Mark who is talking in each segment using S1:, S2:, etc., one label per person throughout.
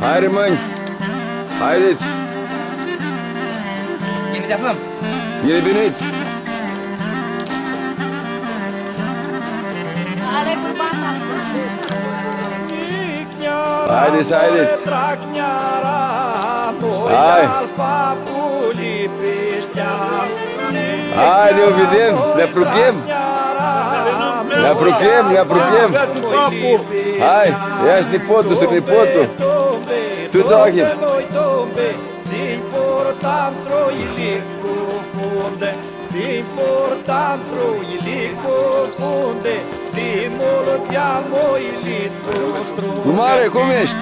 S1: Hai, rămâni! Haideți!
S2: Bine te aflăm!
S1: Bine venit! Haideți, haideți! Hai! Haide, o vedem, ne apropiem! Ne apropiem, ne apropiem! Hai, ia-și nepotul, să nepotul! Tu-ți ochii!
S3: Ți portam troili cu funde, ți portam troili cu funde, dimul ți-am oilit cu strunde.
S1: Gumare, cum ești?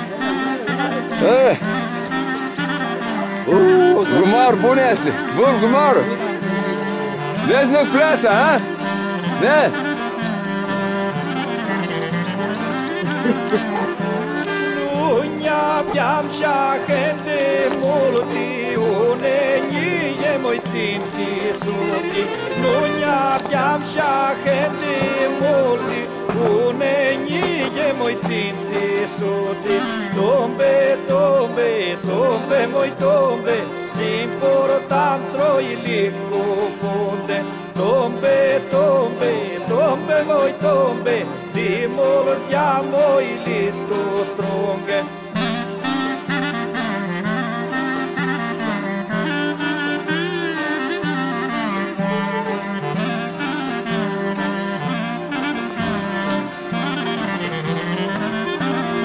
S1: Gumar, bun este! Bun, gumarul! Vezi nu plasa, ha? Da?
S3: Abbiam gente molti unegni e moi zinzi suti non abbiam gente molti unegni e moi zinzi suti tombe tombe tombe moi tombe si portam troili cu funde tombe tombe tombe moi tombe dimol ți-am oilit tu strunghe.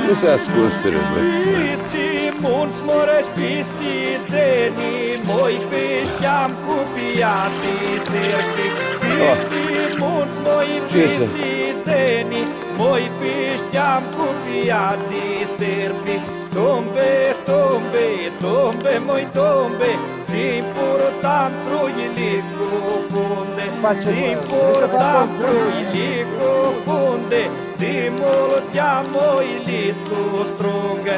S1: Nu se ascunseră, bă.
S3: Pisti, munți morești, pisti, țenii, moi pești-am cupiati sterpi. Pisti, munți, moi pisti, țenii, moi pești-am cupiati sterpi. Tombe, tombe, tombe, moi tombe, ți-mi purtam țruili cu funde, ți-mi purtam țruili cu funde, dimul ți-am oilit tu strungă.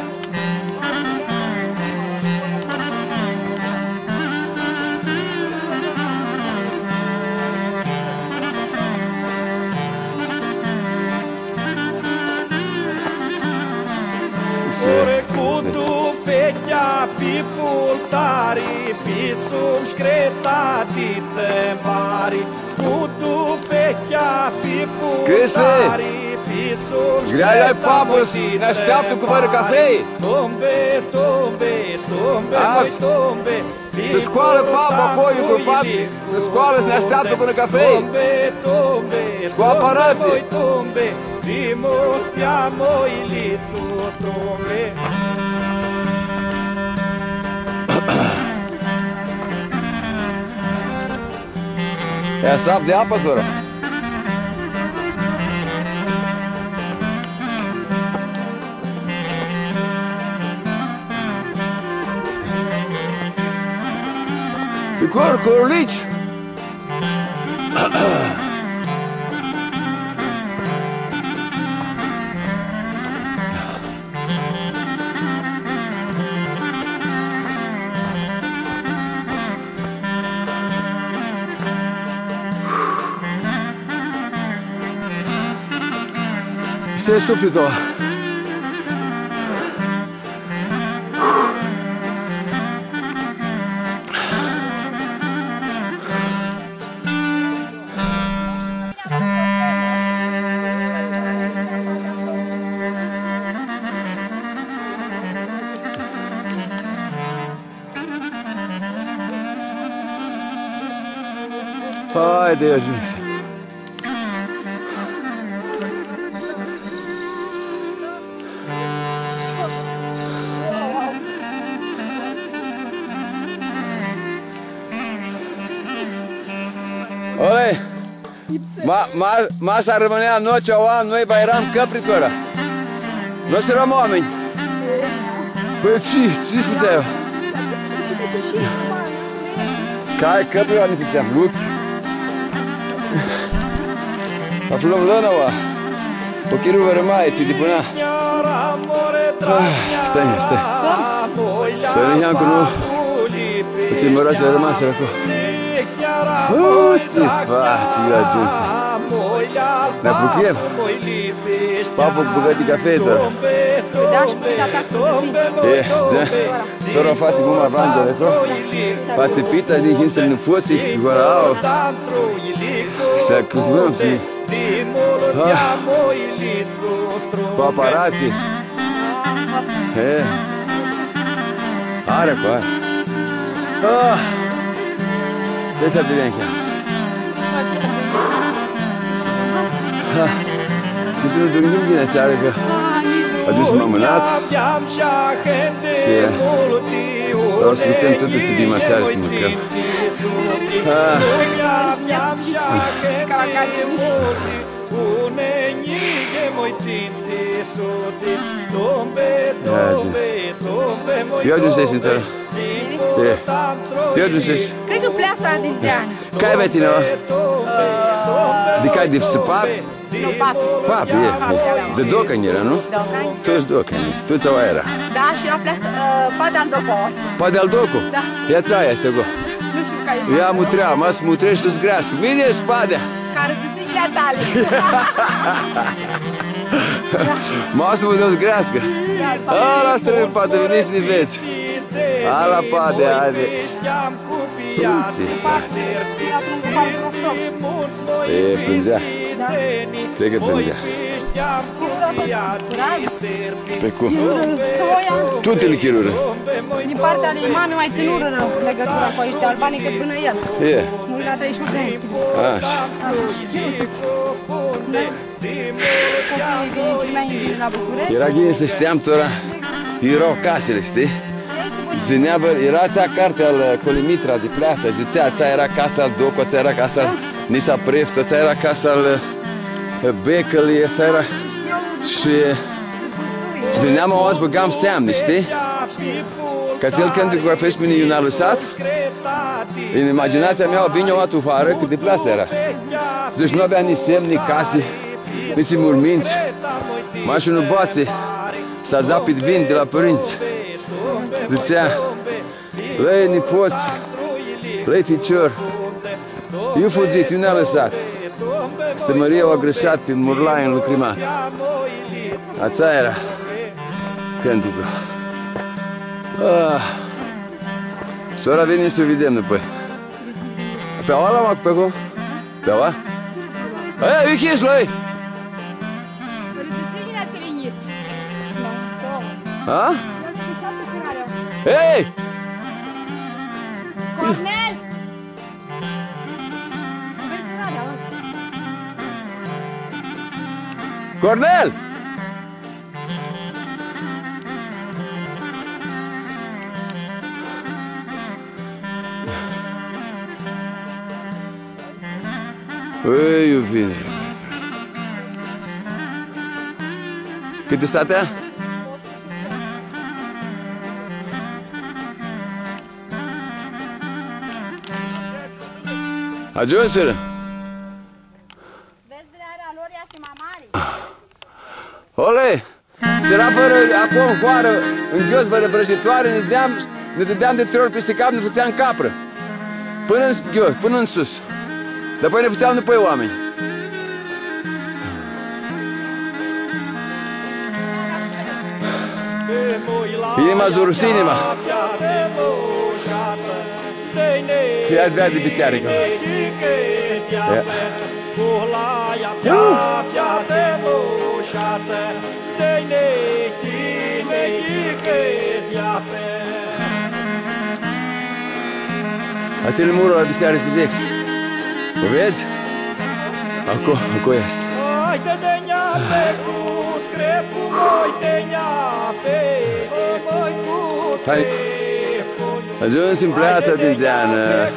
S3: Ore cu tu fecea pi pultari, pi sub scretati tembari, cu tu fecea pi pultari.
S1: Grea-i papus, ne așteaptă cu fără cafei.
S3: Tombe, tombe, tombe, voi tombe.
S1: Se scoală papa apoi îngropat, se scoală, se ne așteaptă până cafei.
S3: Tombe, tombe,
S1: cu aparații.
S3: voi tombe. Dimul ți-am oilit tu strunge.
S1: Ia sap de apă, fără. Corcolici! Se è sofrito. Haide, ajuns. Oi, masa rămânea nocea oameni, noi eram căpritora. Noi eram oameni. Păi ce făceai eu? Care căpritora ne făceam? Lupi. Aflăm lăna, oa. Ochirul vă rămai, ți-i de până. Stai, stai. Stai, Nihancu, nu. Ți-i măroase rămasă acolo. Ce faci, eu ajuns. Ne apropiem. Papo cu bugătica fetelor.
S2: Da, și cu tata cu zi.
S1: Toro fasi guma vandele, to? Fasi pita di hinster nu poți, gorao. Să cuvăm și... Paparazzi. Are cu aia. Vezi să te veni chiar. Și să nu dormim bine seara că a dus m-am mânat și vreau să putem tot să bim aseară să mâncăm. Eu ajunsești în țară. Eu ajunsești.
S2: Cred că pleasa din Țiani.
S1: Care vei tine, mă? De care de săpat?
S2: Nu, papi.
S1: Papi, e. De docani era, nu? Tu ești docani. Tu ți-o era.
S2: Da, și la pleasa, Padal Doco.
S1: Padal Doco?
S2: Da.
S1: Ia-ți aia, este go.
S2: Nu știu care e.
S1: Ia mutrea, mă smutrești să-ți grească. Bine e spadea.
S2: Care de zilele tale.
S1: Mă să vă grească. Ala străi, poate veni și ne vezi. Ala pade, haide. E, plângea. Cred că plângea. Pe cum?
S2: Soia.
S1: Tutele chirură.
S2: Din partea lui mami mai ținură legătura cu ăștia albanii cât până el.
S1: E.
S2: Nu-i la 31 de ani.
S1: Așa.
S2: Copiii mai la București.
S1: Era gine să știam tora. Erau casele, știi? Zvenea, era țea carte al Colimitra de pleasă, și țea era casa al Doco, țea era casa al Nisa Preftă, țea era casa al Becălie, țea era... Și... Zveneam o azi băgam seamne, știi? Ca ți-el când cu a fost mine i-un a lăsat, în imaginația mea vine o atuhară, cât de plasă era. Deci nu avea nici semn, nici case, nici morminți. Mai și unul boațe, s-a zapit vin de la părinți. Zicea, lăi nipoți, lăi ficior, eu fugit, eu ne-a lăsat. Stămăria o-a greșat prin Murlai în Lucrimat. Ața era cânticul. Sora veni să o vedem după. Pe oala, mă, pe cum? Pe oala? Aia, vichiși, lăi! Ha? Hei!
S2: Cornel!
S1: Cornel! Ei, iubire. Cât de satea? Ajunseră?
S2: Vezi vrearea lor, ia mai mare.
S1: Ole! Țăra fără, acum, coară, în ghios, fără vrăjitoare, ne dădeam de 3 ori peste cap, ne făceam capră. Până în ghios, până în sus. Dar apoi ne făceam după oameni. Inima zuruși inima. Ia-ți vea de biserică. Aține murul la biserică de vechi. O vezi? Acolo este. Hai. Ajuns în pleasa din Țiană.